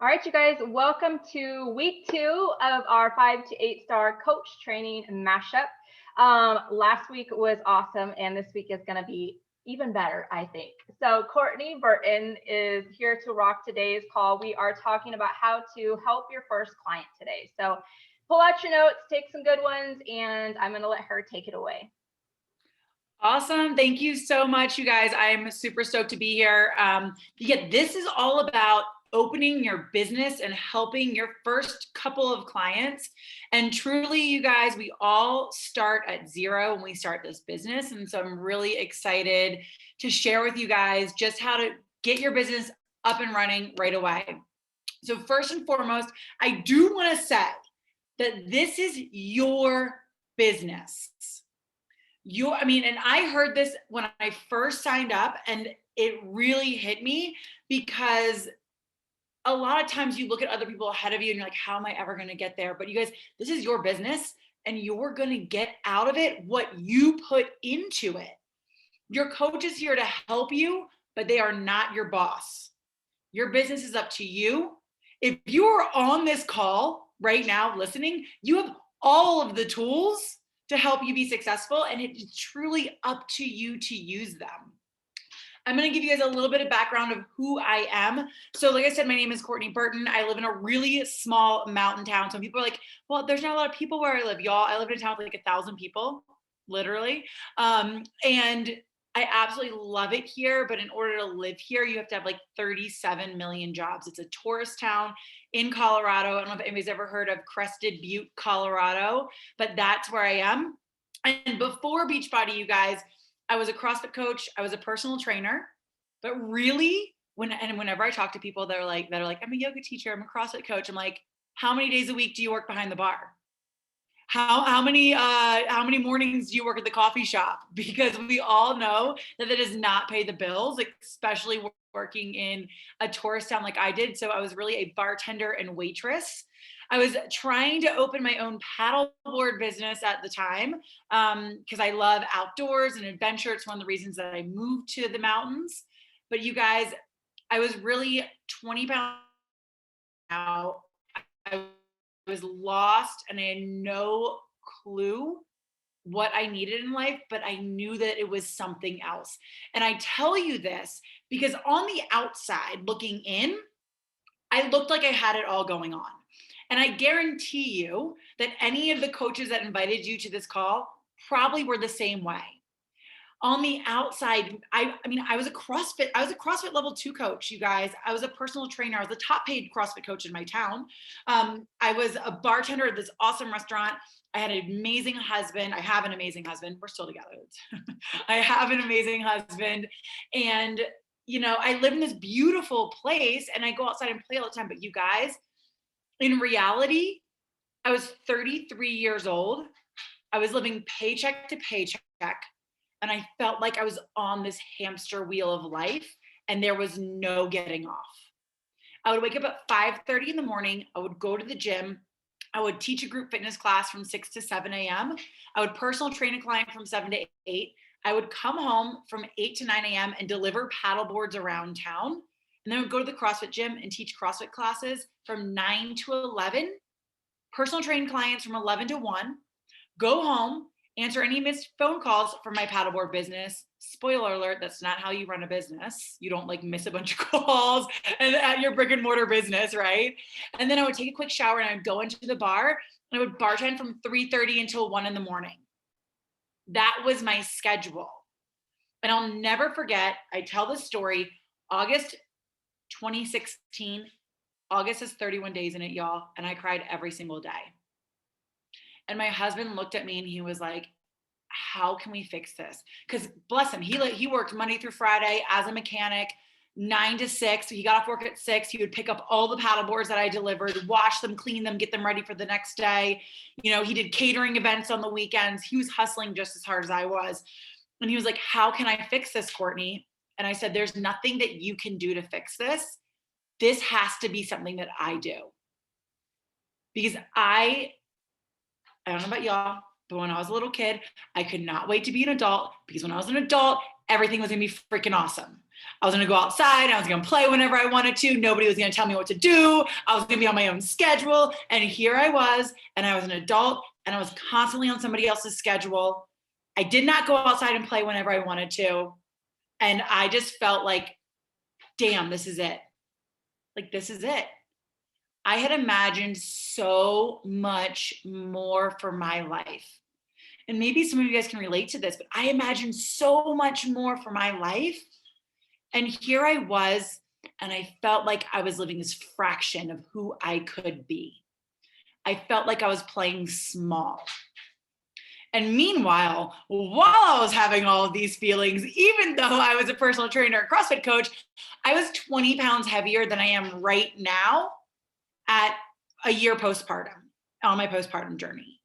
All right, you guys, welcome to week 2 of our 5 to 8 star coach training mashup. Last week was awesome, and this week is going to be even better, I think. So Courtney Burton is here to rock today's call. We are talking about how to help your first client today. So pull out your notes, take some good ones, and I'm going to let her take it away. Awesome. Thank you so much, you guys. I'm super stoked to be here. This is all about opening your business and helping your first couple of clients. And truly, you guys, we all start at zero when we start this business. And so I'm really excited to share with you guys just how to get your business up and running right away. So first and foremost, I do want to say that this is your business. And I heard this when I first signed up, and it really hit me because a lot of times you look at other people ahead of you and you're like, how am I ever going to get there? But you guys, this is your business and you're going to get out of it what you put into it. Your coach is here to help you, but they are not your boss. Your business is up to you. If you are on this call right now listening, you have all of the tools to help you be successful, and it's truly up to you to use them. I'm going to give you guys a little bit of background of who I am. So like I said, my name is Courtney Burton. I live in a really small mountain town. So people are like, well, there's not a lot of people where I live, y'all. I live in a town with like 1,000 people, literally. And I absolutely love it here. But in order to live here, you have to have like 37 million jobs. It's a tourist town in Colorado. I don't know if anybody's ever heard of Crested Butte, Colorado, but that's where I am. And before Beachbody, you guys, I was a CrossFit coach. I was a personal trainer. But really, whenever I talk to people that are like, I'm a yoga teacher, I'm a CrossFit coach, I'm like, how many days a week do you work behind the bar? How many mornings do you work at the coffee shop? Because we all know that does not pay the bills, especially working in a tourist town like I did. So I was really a bartender and waitress. I was trying to open my own paddleboard business at the time because I love outdoors and adventure. It's one of the reasons that I moved to the mountains. But you guys, I was really 20 pounds out. I was lost and I had no clue what I needed in life, but I knew that it was something else. And I tell you this because on the outside looking in, I looked like I had it all going on. And I guarantee you that any of the coaches that invited you to this call probably were the same way. On the outside, I was a CrossFit level 2 coach, you guys. I was a personal trainer. I was the top paid CrossFit coach in my town. I was a bartender at this awesome restaurant. I had an amazing husband. I have an amazing husband. We're still together. I have an amazing husband. And, I live in this beautiful place and I go outside and play all the time. But you guys, in reality, I was 33 years old. I was living paycheck to paycheck. And I felt like I was on this hamster wheel of life and there was no getting off. I would wake up at 5:30 in the morning. I would go to the gym. I would teach a group fitness class from 6 to 7 a.m. I would personal train a client from 7 to 8. I would come home from 8 to 9 a.m. and deliver paddle boards around town. And then I would go to the CrossFit gym and teach CrossFit classes from 9 to 11, personal train clients from 11 to 1, go home, answer any missed phone calls from my paddleboard business. Spoiler alert, that's not how you run a business. You don't miss a bunch of calls at your brick and mortar business, right? And then I would take a quick shower and I would go into the bar and I would bartend from 3:30 until 1 in the morning. That was my schedule. And I'll never forget, I tell this story, August 2016, August has 31 days in it, y'all. And I cried every single day. And my husband looked at me and he was like, how can we fix this? Because bless him, he worked Monday through Friday as a mechanic, 9 to 6. He got off work at 6. He would pick up all the paddle boards that I delivered, wash them, clean them, get them ready for the next day. He did catering events on the weekends. He was hustling just as hard as I was. And he was like, how can I fix this, Courtney? And I said, there's nothing that you can do to fix this. This has to be something that I do. Because I don't know about y'all, but when I was a little kid, I could not wait to be an adult because when I was an adult, everything was gonna be freaking awesome. I was going to go outside. I was going to play whenever I wanted to. Nobody was going to tell me what to do. I was going to be on my own schedule. And here I was, and I was an adult, and I was constantly on somebody else's schedule. I did not go outside and play whenever I wanted to. And I just felt like, damn, this is it. Like, this is it. I had imagined so much more for my life. And maybe some of you guys can relate to this, but I imagined so much more for my life. And here I was, and I felt like I was living this fraction of who I could be. I felt like I was playing small. And meanwhile, while I was having all of these feelings, even though I was a personal trainer and CrossFit coach, I was 20 pounds heavier than I am right now at a year postpartum, on my postpartum journey.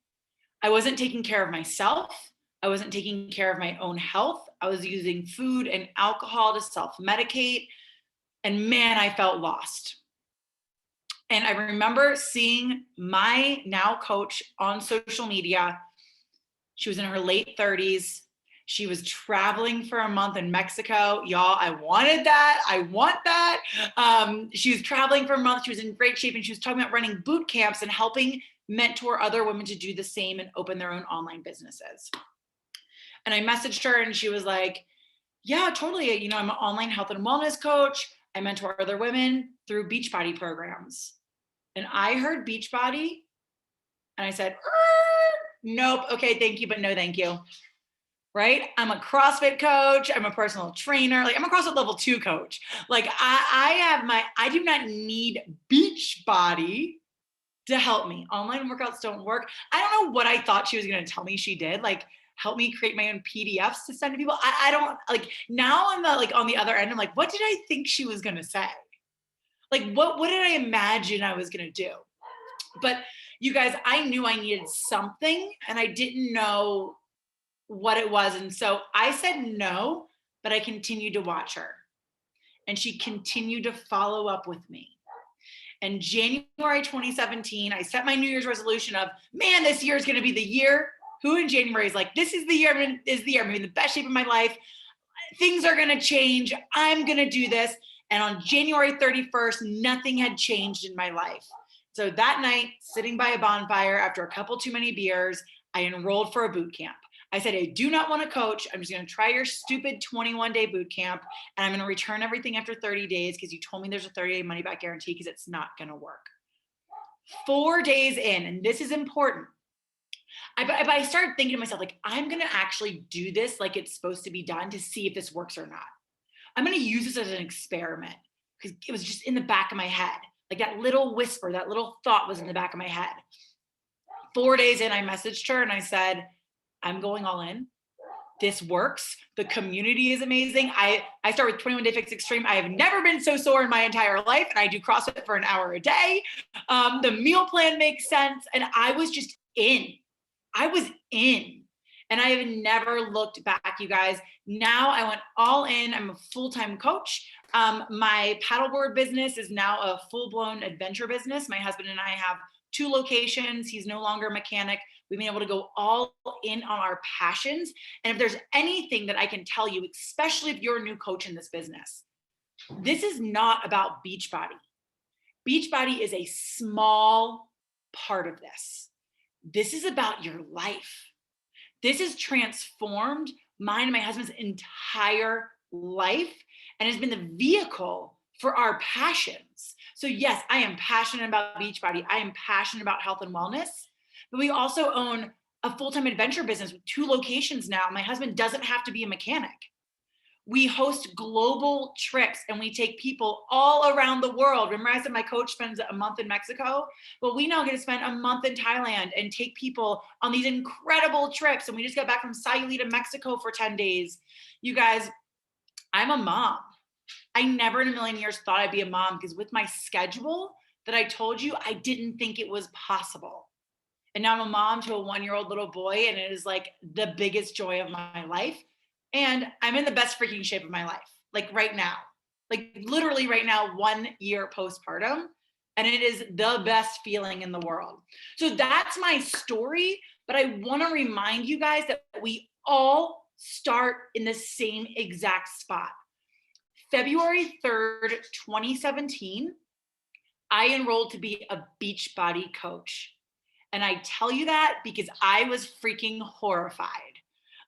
I wasn't taking care of myself. I wasn't taking care of my own health. I was using food and alcohol to self-medicate. And man, I felt lost. And I remember seeing my now coach on social media. She was in her late 30s. She was traveling for a month in Mexico. Y'all, I wanted that. I want that. She was traveling for a month. She was in great shape, and she was talking about running boot camps and helping mentor other women to do the same and open their own online businesses. And I messaged her, and she was like, yeah, totally. You know, I'm an online health and wellness coach. I mentor other women through Beachbody programs. And I heard Beachbody, and I said, nope. Okay, thank you, but no, thank you. Right? I'm a CrossFit coach. I'm a personal trainer. Like, I'm a CrossFit level 2 coach. Like, I do not need Beachbody to help me. Online workouts don't work. I don't know what I thought she was going to tell me she did. Like, help me create my own PDFs to send to people. I don't, like, now I'm on the other end. I'm like, what did I think she was going to say? Like, what did I imagine I was going to do? But you guys, I knew I needed something, and I didn't know what it was. And so I said no, but I continued to watch her. And she continued to follow up with me. And January 2017, I set my New Year's resolution of, man, this year is going to be the year. Who in January is like, this is the year, I'm in the best shape of my life. Things are going to change. I'm going to do this. And on January 31st, nothing had changed in my life. So that night, sitting by a bonfire after a couple too many beers, I enrolled for a boot camp. I said, I do not want to coach. I'm just going to try your stupid 21-day boot camp, and I'm going to return everything after 30 days because you told me there's a 30-day money back guarantee, because it's not going to work. 4 days in, and this is important, I started thinking to myself, like, I'm going to actually do this like it's supposed to be done to see if this works or not. I'm going to use this as an experiment, because it was just in the back of my head. Like, that little whisper, that little thought was in the back of my head. 4 days in, I messaged her and I said, I'm going all in. This works. The community is amazing. I start with 21 Day Fix Extreme. I have never been so sore in my entire life, and I do CrossFit for an hour a day. The meal plan makes sense. And I was just in. I was in. And I have never looked back, you guys. Now I went all in. I'm a full-time coach. My paddleboard business is now a full-blown adventure business. My husband and I have 2 locations. He's no longer a mechanic. We've been able to go all in on our passions. And if there's anything that I can tell you, especially if you're a new coach in this business, this is not about Beachbody. Beachbody is a small part of this. This is about your life. This has transformed mine and my husband's entire life, and has been the vehicle for our passions. So yes, I am passionate about Beachbody. I am passionate about health and wellness, but we also own a full-time adventure business with 2 locations now. My husband doesn't have to be a mechanic. We host global trips, and we take people all around the world. Remember I said my coach spends a month in Mexico? Well, we now get to spend a month in Thailand and take people on these incredible trips. And we just got back from Sayulita, Mexico for 10 days. You guys, I'm a mom. I never in a million years thought I'd be a mom, because with my schedule that I told you, I didn't think it was possible. And now I'm a mom to a 1-year-old little boy, and it is like the biggest joy of my life. And I'm in the best freaking shape of my life, like right now, like literally right now, 1 year postpartum. And it is the best feeling in the world. So that's my story. But I want to remind you guys that we all start in the same exact spot. February 3rd, 2017, I enrolled to be a Beachbody coach. And I tell you that because I was freaking horrified.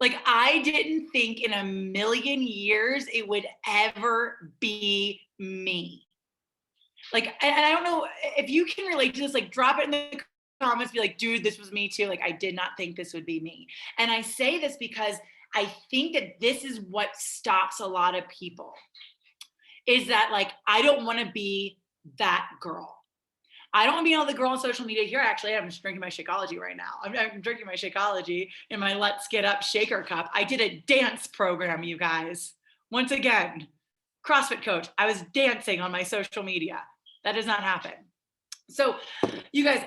Like, I didn't think in a million years it would ever be me. Like, and I don't know if you can relate to this, like, drop it in the comments, be like, dude, this was me too. Like, I did not think this would be me. And I say this because I think that this is what stops a lot of people, is that, like, I don't want to be that girl. I don't want to be the girl on social media here. Actually, I'm just drinking my Shakeology right now. I'm drinking my Shakeology in my Let's Get Up shaker cup. I did a dance program, you guys. Once again, CrossFit coach. I was dancing on my social media. That does not happen. So, you guys,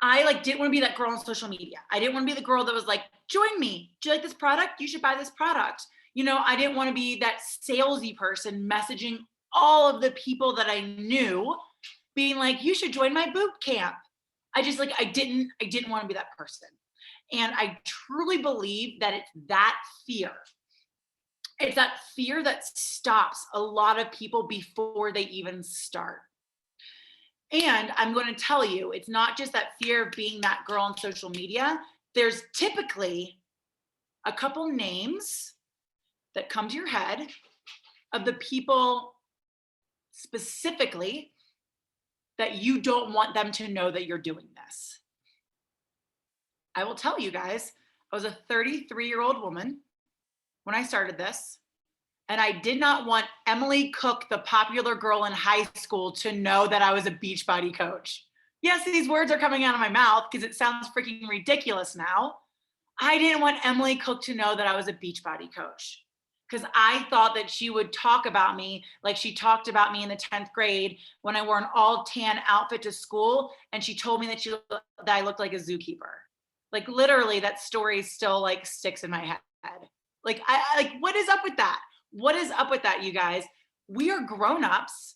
I didn't want to be that girl on social media. I didn't want to be the girl that was like, join me. Do you like this product? You should buy this product. I didn't want to be that salesy person messaging all of the people that I knew, being like, you should join my boot camp. I didn't want to be that person. And I truly believe that it's that fear. It's that fear that stops a lot of people before they even start. And I'm going to tell you, it's not just that fear of being that girl on social media. There's typically a couple names that come to your head of the people specifically that you don't want them to know that you're doing this. I will tell you guys, I was a 33-year-old woman when I started this, and I did not want Emily Cook, the popular girl in high school, to know that I was a Beachbody coach. Yes, these words are coming out of my mouth because it sounds freaking ridiculous now. I didn't want Emily Cook to know that I was a Beachbody coach, because I thought that she would talk about me like she talked about me in the 10th grade when I wore an all tan outfit to school, and she told me that I looked like a zookeeper. Like, literally, that story still sticks in my head. Like, what is up with that? What is up with that, you guys? We are grown-ups,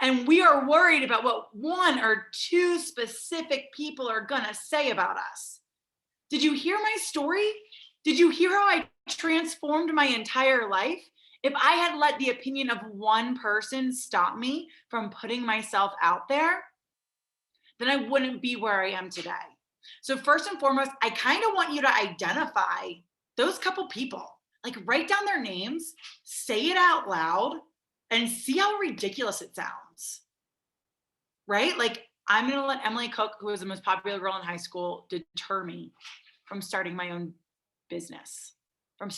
and we are worried about what one or two specific people are gonna say about us. Did you hear my story? Did you hear how I transformed my entire life? If I had let the opinion of one person stop me from putting myself out there, then I wouldn't be where I am today. So first and foremost, I kind of want you to identify those couple people. Write down their names, say it out loud, and see how ridiculous it sounds. Right? I'm going to let Emily Cook, who was the most popular girl in high school, deter me from starting my own business, from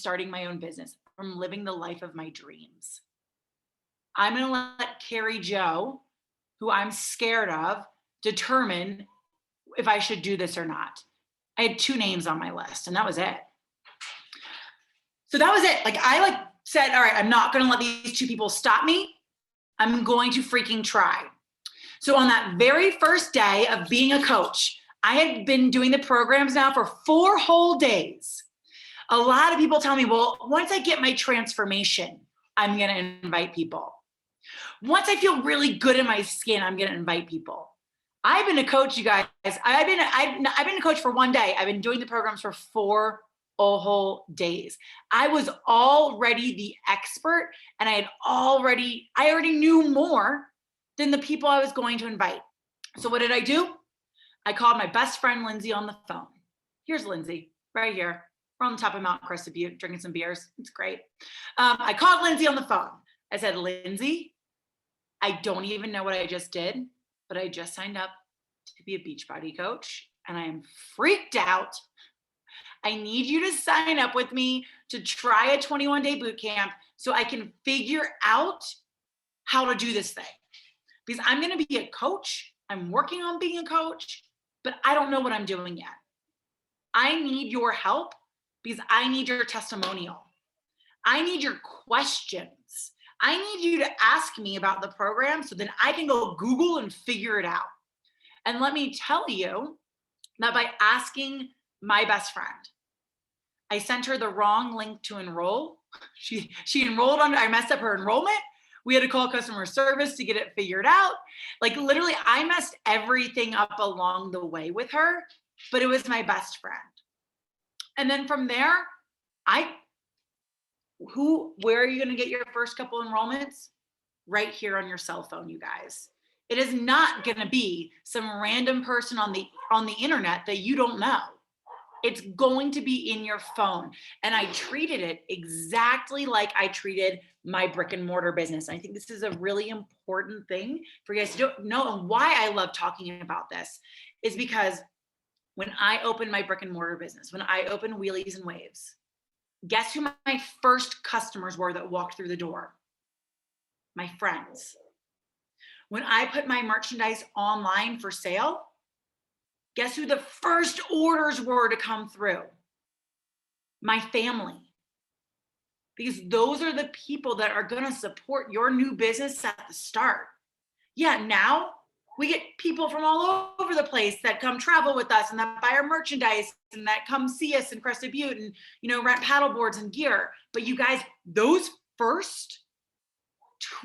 living the life of my dreams. I'm going to let Carrie Jo, who I'm scared of, determine if I should do this or not. I had 2 names on my list, and that was it. So that was it. I said, all right, I'm not going to let these 2 people stop me. I'm going to freaking try. So on that very first day of being a coach, I had been doing the programs now for 4 whole days. A lot of people tell me, well, once I get my transformation, I'm going to invite people. Once I feel really good in my skin, I'm going to invite people. I've been a coach, you guys. I've been a coach for 1 day. I've been doing the programs for 4 whole days. I was already the expert, and I already knew more than the people I was going to invite. So what did I do? I called my best friend, Lindsay, on the phone. Here's Lindsay, right here. We're on the top of Mount Crested Butte, drinking some beers. It's great. I called Lindsay on the phone. I said, Lindsay, I don't even know what I just did, but I just signed up to be a Beachbody coach, and I am freaked out. I need you to sign up with me to try a 21-day boot camp so I can figure out how to do this thing. Because I'm going to be a coach. I'm working on being a coach, but I don't know what I'm doing yet. I need your help because I need your testimonial. I need your questions. I need you to ask me about the program so then I can go Google and figure it out. And let me tell you that by asking my best friend, I sent her the wrong link to enroll. She enrolled I messed up her enrollment. We had to call customer service to get it figured out. Literally, I messed everything up along the way with her, but it was my best friend. And then from there, where are you going to get your first couple enrollments? Right here on your cell phone, you guys. It is not going to be some random person on the internet that you don't know. It's going to be in your phone. And I treated it exactly like I treated my brick and mortar business. I think this is a really important thing for you guys to know. And why I love talking about this is because when I opened my brick and mortar business, when I opened Wheelies and Waves, guess who my first customers were that walked through the door? My friends. When I put my merchandise online for sale, guess who the first orders were to come through? My family. Because those are the people that are going to support your new business at the start. Yeah, now we get people from all over the place that come travel with us and that buy our merchandise and that come see us in Crested Butte and, rent paddle boards and gear. But you guys, those first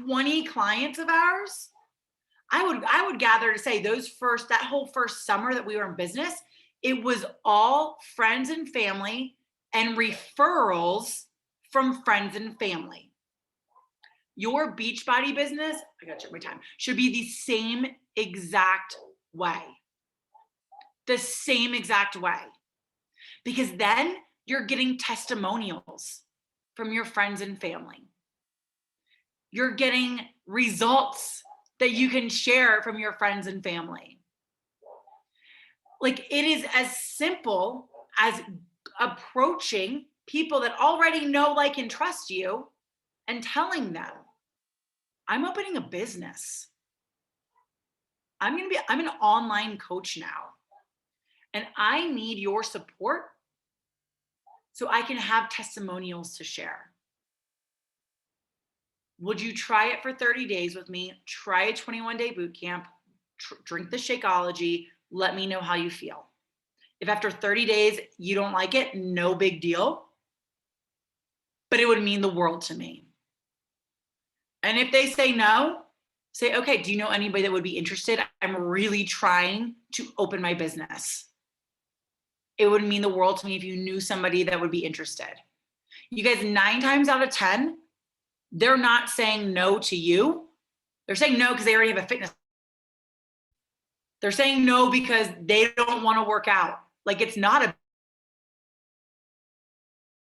20 clients of ours, I would gather to say that whole first summer that we were in business, it was all friends and family and referrals from friends and family. Your Beachbody business, I gotta check my time, should be the same exact way. The same exact way. Because then you're getting testimonials from your friends and family. You're getting results that you can share from your friends and family. Like, it is as simple as approaching people that already know, like, and trust you and telling them, I'm opening a business. I'm an online coach now, and I need your support so I can have testimonials to share. Would you try it for 30 days with me? Try a 21-day boot camp, drink the Shakeology, let me know how you feel. If after 30 days you don't like it, no big deal, but it would mean the world to me. And if they say no, say, okay, do you know anybody that would be interested? I'm really trying to open my business. It would mean the world to me if you knew somebody that would be interested. You guys, 9 times out of 10, they're not saying no to you. They're saying no because they already have a fitness. They're saying no because they don't want to work out. Like, it's not a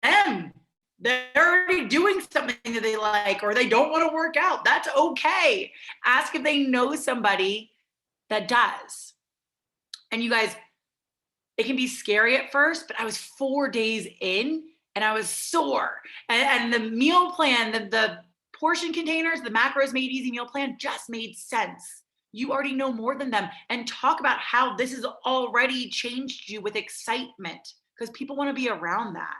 them. They're already doing something that they like, or they don't want to work out. That's okay. Ask if they know somebody that does. And you guys, it can be scary at first, but I was 4 days in and I was sore. And the meal plan, the portion containers, the macros made easy meal plan just made sense. You already know more than them. And talk about how this has already changed you with excitement, because people want to be around that.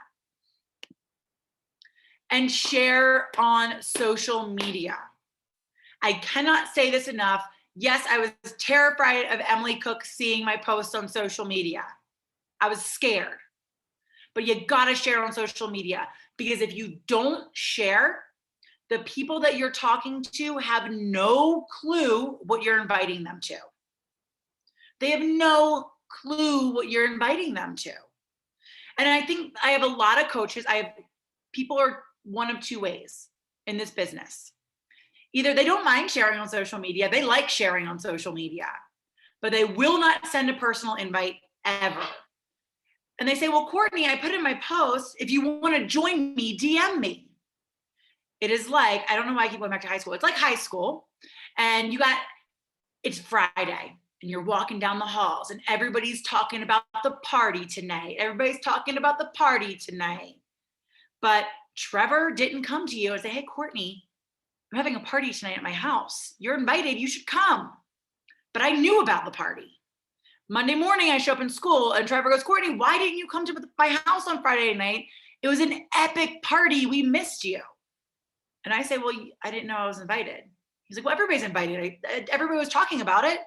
And share on social media. I cannot say this enough. Yes, I was terrified of Emily Cook seeing my posts on social media. I was scared. But you gotta share on social media, because if you don't share, the people that you're talking to have no clue what you're inviting them to. They have no clue what you're inviting them to. And I think I have a lot of coaches. People are one of two ways in this business. Either they don't mind sharing on social media, they like sharing on social media, but they will not send a personal invite ever. And they say, well, Courtney, I put in my post, if you want to join me, DM me. It is like, I don't know why I keep going back to high school. It's like high school, and it's Friday, and you're walking down the halls, and everybody's talking about the party tonight. Everybody's talking about the party tonight. But Trevor didn't come to you and say, hey, Courtney, I'm having a party tonight at my house. You're invited, you should come. But I knew about the party. Monday morning, I show up in school and Trevor goes, Courtney, why didn't you come to my house on Friday night? It was an epic party. We missed you. And I say, well, I didn't know I was invited. He's like, well, everybody's invited. Everybody was talking about it.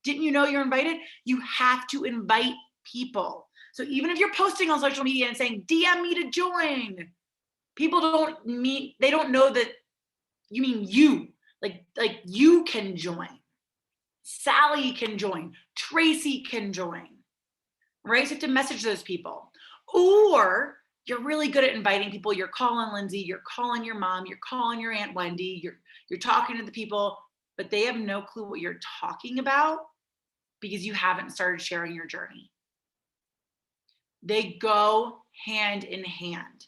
Didn't you know you're invited? You have to invite people. So even if you're posting on social media and saying, DM me to join, people they don't know that you mean you. Like you can join. Sally can join. Tracy can join. Right? So you have to message those people. Or you're really good at inviting people. You're calling Lindsay, you're calling your mom, you're calling your Aunt Wendy, you're talking to the people, but they have no clue what you're talking about because you haven't started sharing your journey. They go hand in hand.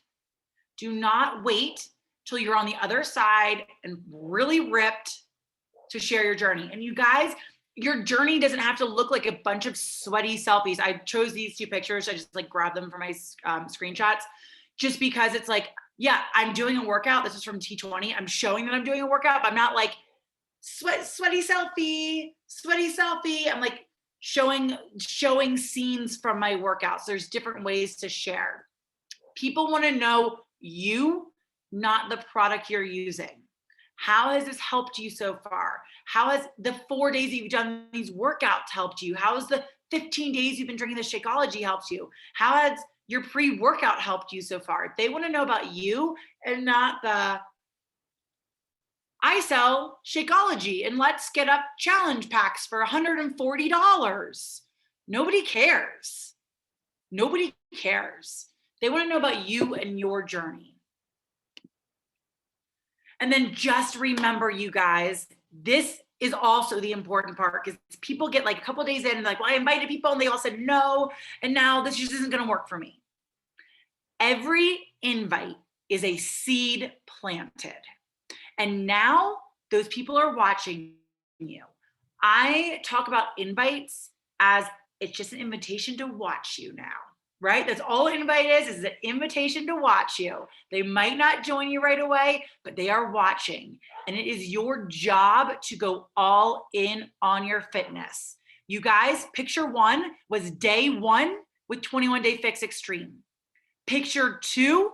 Do not wait till you're on the other side and really ripped to share your journey. And you guys, your journey doesn't have to look like a bunch of sweaty selfies. I chose these 2 pictures. I just like grabbed them for my screenshots just because it's like, yeah, I'm doing a workout. This is from T20. I'm showing that I'm doing a workout, but I'm not like sweaty selfie. I'm like showing scenes from my workouts. There's different ways to share. People want to know you, not the product you're using. How has this helped you so far? How has the 4 days you've done these workouts helped you? How has the 15 days you've been drinking the Shakeology helped you? How has your pre-workout helped you so far? If they want to know about you and not the, I sell Shakeology and let's get up challenge packs for $140. Nobody cares. Nobody cares. They want to know about you and your journey. And then just remember, you guys, this is also the important part because people get like a couple of days in and like, well, I invited people and they all said no. And now this just isn't going to work for me. Every invite is a seed planted. And now those people are watching you. I talk about invites as it's just an invitation to watch you now. Right? That's all an invite is an invitation to watch you. They might not join you right away, but they are watching. And it is your job to go all in on your fitness. You guys, picture 1 was day 1 with 21 Day Fix Extreme. Picture 2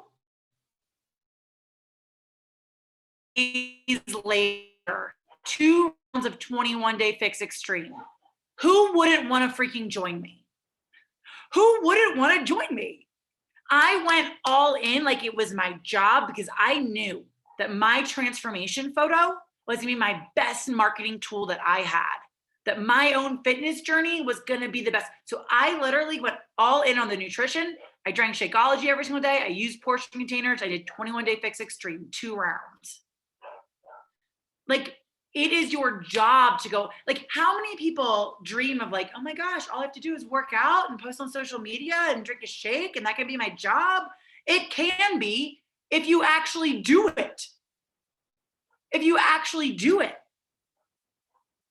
days later, 2 rounds of 21 Day Fix Extreme. Who wouldn't want to freaking join me? Who wouldn't want to join me? I went all in like it was my job because I knew that my transformation photo was gonna be my best marketing tool that I had, that my own fitness journey was gonna be the best. So I literally went all in on the nutrition. I drank Shakeology every single day. I used portion containers. I did 21 Day Fix Extreme, 2 rounds. Like, it is your job to go, like, how many people dream of like, oh my gosh, all I have to do is work out and post on social media and drink a shake and that can be my job? It can be if you actually do it. If you actually do it.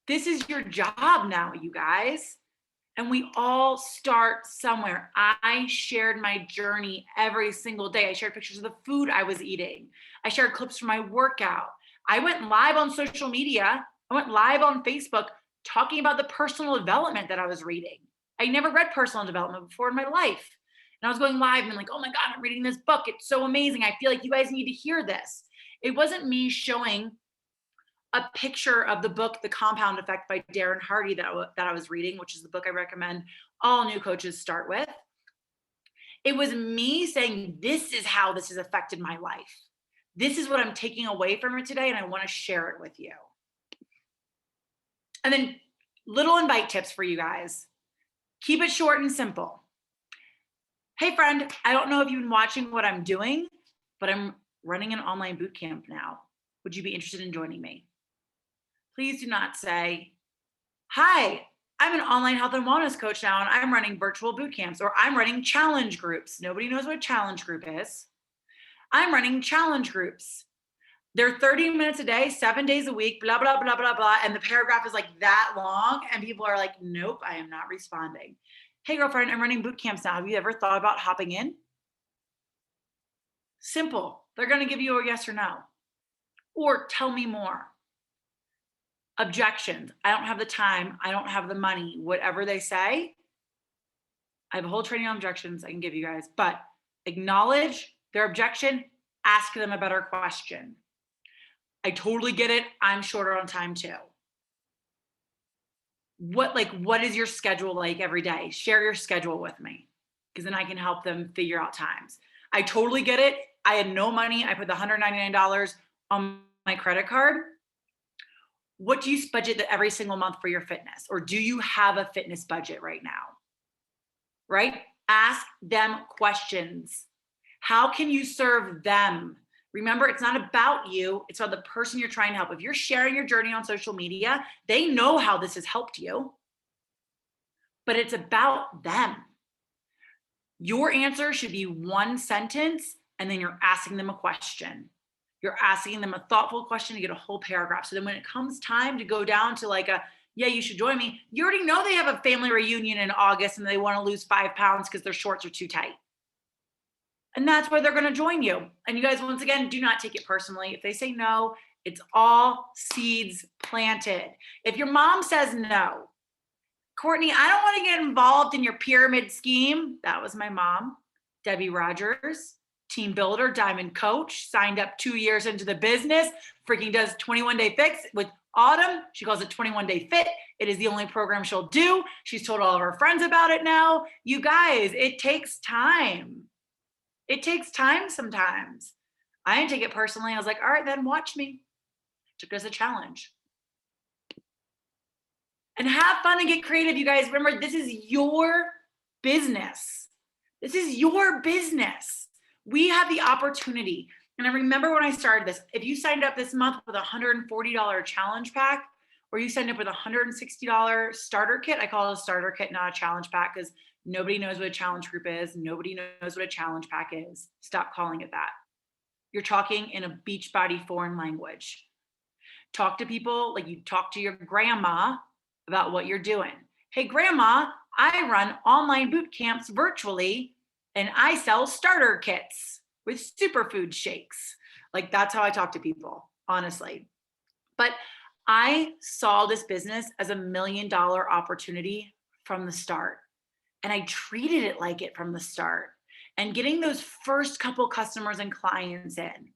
This is your job now, you guys. And we all start somewhere. I shared my journey every single day. I shared pictures of the food I was eating. I shared clips from my workout. I went live on social media. I went live on Facebook talking about the personal development that I was reading. I never read personal development before in my life. And I was going live and like, oh my God, I'm reading this book. It's so amazing. I feel like you guys need to hear this. It wasn't me showing a picture of the book, The Compound Effect by Darren Hardy that I was reading, which is the book I recommend all new coaches start with. It was me saying, this is how this has affected my life. This is what I'm taking away from it today, and I want to share it with you. And then little invite tips for you guys. Keep it short and simple. Hey friend, I don't know if you've been watching what I'm doing, but I'm running an online boot camp now. Would you be interested in joining me? Please do not say, hi, I'm an online health and wellness coach now, and I'm running virtual boot camps, or I'm running challenge groups. Nobody knows what a challenge group is. I'm running challenge groups. They're 30 minutes a day, 7 days a week, blah, blah, blah, blah, blah. And the paragraph is like that long. And people are like, nope, I am not responding. Hey, girlfriend, I'm running boot camps now. Have you ever thought about hopping in? Simple. They're going to give you a yes or no. Or tell me more. Objections. I don't have the time. I don't have the money. Whatever they say. I have a whole training on objections I can give you guys. But acknowledge their objection, ask them a better question. I totally get it. I'm shorter on time too. What is your schedule like every day? Share your schedule with me because then I can help them figure out times. I totally get it. I had no money. I put the $199 on my credit card. What do you budget every single month for your fitness? Or do you have a fitness budget right now? Right? Ask them questions. How can you serve them? Remember, it's not about you. It's about the person you're trying to help. If you're sharing your journey on social media, they know how this has helped you, but it's about them. Your answer should be one sentence, and then you're asking them a question. You're asking them a thoughtful question to get a whole paragraph. So then when it comes time to go down to like a, yeah, you should join me, you already know they have a family reunion in August and they want to lose 5 pounds because their shorts are too tight. And that's where they're going to join you. And you guys, once again, do not take it personally. If they say no, it's all seeds planted. If your mom says no, Courtney, I don't want to get involved in your pyramid scheme. That was my mom, Debbie Rogers, team builder, diamond coach, signed up 2 years into the business, freaking does 21-day fix with Autumn. She calls it 21-day fit. It is the only program she'll do. She's told all of her friends about it now. You guys, it takes time. It takes time sometimes. I didn't take it personally. I was like, all right, then watch me. Took it as a challenge. And have fun and get creative, you guys. Remember, this is your business. This is your business. We have the opportunity. And I remember when I started this, if you signed up this month with a $140 challenge pack, or you signed up with a $160 starter kit, I call it a starter kit, not a challenge pack, because nobody knows what a challenge group is. Nobody knows what a challenge pack is. Stop calling it that. You're talking in a beachbody foreign language. Talk to people like you talk to your grandma about what you're doing. Hey, grandma, I run online boot camps virtually and I sell starter kits with superfood shakes. Like that's how I talk to people, honestly. But I saw this business as $1 million opportunity from the start. And I treated it like it from the start. And getting those first couple customers and clients in,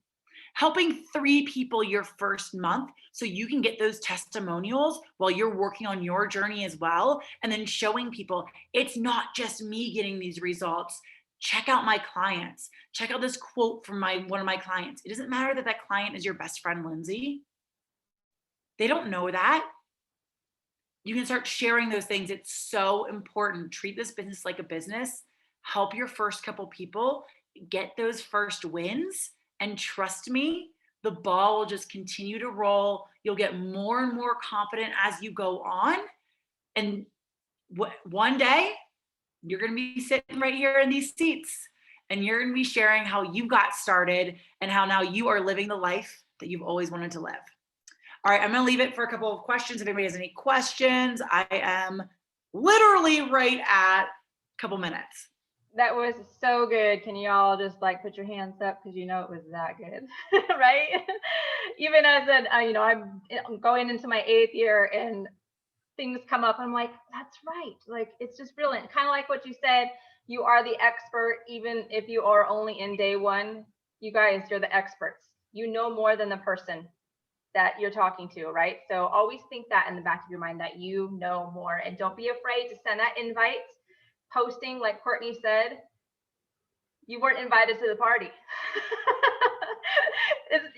helping 3 people your first month so you can get those testimonials while you're working on your journey as well. And then showing people it's not just me getting these results. Check out my clients. Check out this quote from one of my clients. It doesn't matter that that client is your best friend, Lindsay. They don't know that. You can start sharing those things. It's so important. Treat this business like a business. Help your first couple people get those first wins. And trust me, the ball will just continue to roll. You'll get more and more confident as you go on. And one day, you're going to be sitting right here in these seats. And you're going to be sharing how you got started and how now you are living the life that you've always wanted to live. All right, I'm going to leave it for a couple of questions. If anybody has any questions, I am literally right at a couple minutes. That was so good. Can you all just like put your hands up because you know it was that good, right? Even as I'm going into my 8th year and things come up, I'm like, that's right. Like it's just brilliant. Kind of like what you said. You are the expert, even if you are only in day 1. You guys, you're the experts. You know more than the person that you're talking to, right? So always think that in the back of your mind that you know more, and don't be afraid to send that invite. Posting, like Courtney said, you weren't invited to the party.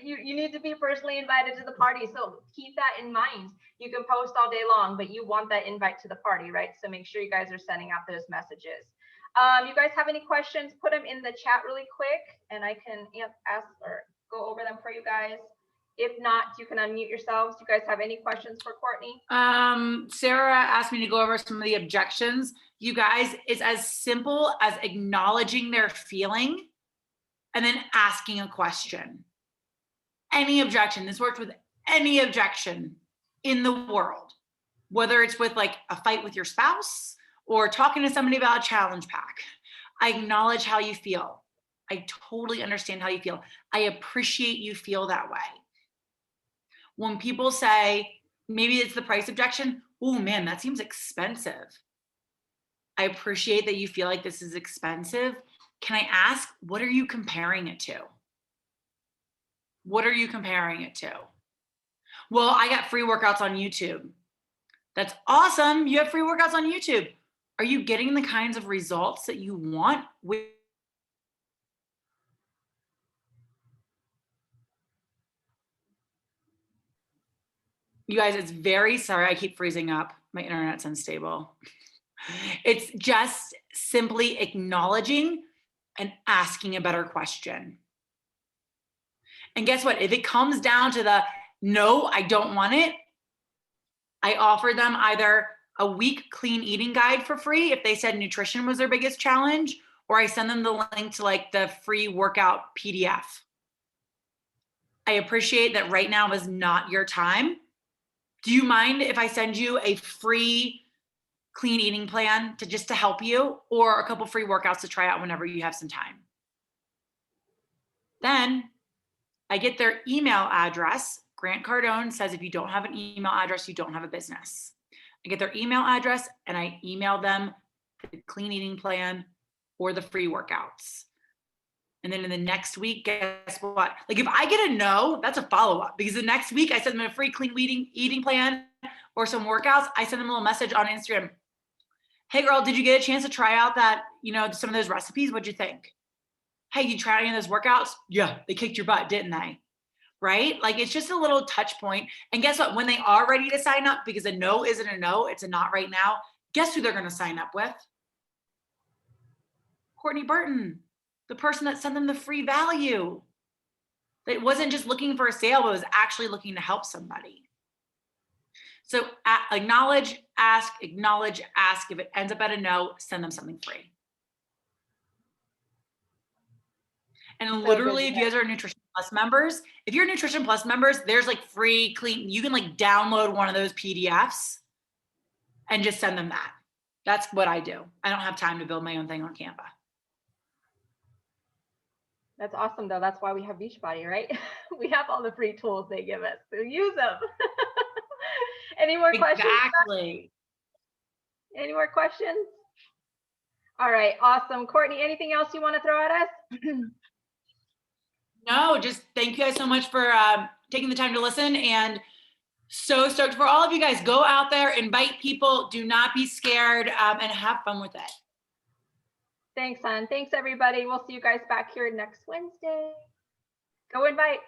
You need to be personally invited to the party. So keep that in mind. You can post all day long, but you want that invite to the party, right? So make sure you guys are sending out those messages. You guys have any questions, put them in the chat really quick and I can ask or go over them for you guys. If not, you can unmute yourselves. Do you guys have any questions for Courtney? Sarah asked me to go over some of the objections. You guys, it's as simple as acknowledging their feeling and then asking a question. Any objection. This works with any objection in the world, whether it's with like a fight with your spouse or talking to somebody about a challenge pack. I acknowledge how you feel. I totally understand how you feel. I appreciate you feel that way. When people say, maybe it's the price objection, oh man, that seems expensive. I appreciate that you feel like this is expensive. Can I ask, what are you comparing it to? What are you comparing it to? Well, I got free workouts on YouTube. That's awesome. You have free workouts on YouTube. Are you getting the kinds of results that you want with? You guys, it's very sorry. I keep freezing up. My internet's unstable. It's just simply acknowledging and asking a better question. And guess what? If it comes down to the no, I don't want it, I offer them either a week clean eating guide for free if they said nutrition was their biggest challenge, or I send them the link to like the free workout PDF. I appreciate that right now is not your time. Do you mind if I send you a free clean eating plan to help you, or a couple free workouts to try out whenever you have some time? Then I get their email address. Grant Cardone says if you don't have an email address, you don't have a business. I get their email address and I email them the clean eating plan or the free workouts. And then in the next week, guess what? Like if I get a no, that's a follow-up, because the next week I send them a free clean eating plan or some workouts. I send them a little message on Instagram. Hey girl, did you get a chance to try out that, some of those recipes? What'd you think? Hey, you tried any of those workouts? Yeah, they kicked your butt, didn't they? Right? Like it's just a little touch point. And guess what? When they are ready to sign up, because a no isn't a no, it's a not right now, guess who they're going to sign up with? Courtney Burton, the person that sent them the free value. That wasn't just looking for a sale, but was actually looking to help somebody. So acknowledge, ask. If it ends up at a no, send them something free. And literally, if you guys are Nutrition Plus members, if you're Nutrition Plus members, there's like free clean, you can like download one of those PDFs and just send them that. That's what I do. I don't have time to build my own thing on Canva. That's awesome though. That's why we have Beachbody, right? We have all the free tools they give us, so use them. Any more questions? Exactly. Any more questions? All right, awesome. Courtney, anything else you want to throw at us? No, just thank you guys so much for taking the time to listen, and so stoked for all of you guys. Go out there, invite people, do not be scared, and have fun with it. Thanks, hon. Thanks, everybody. We'll see you guys back here next Wednesday. Go invite.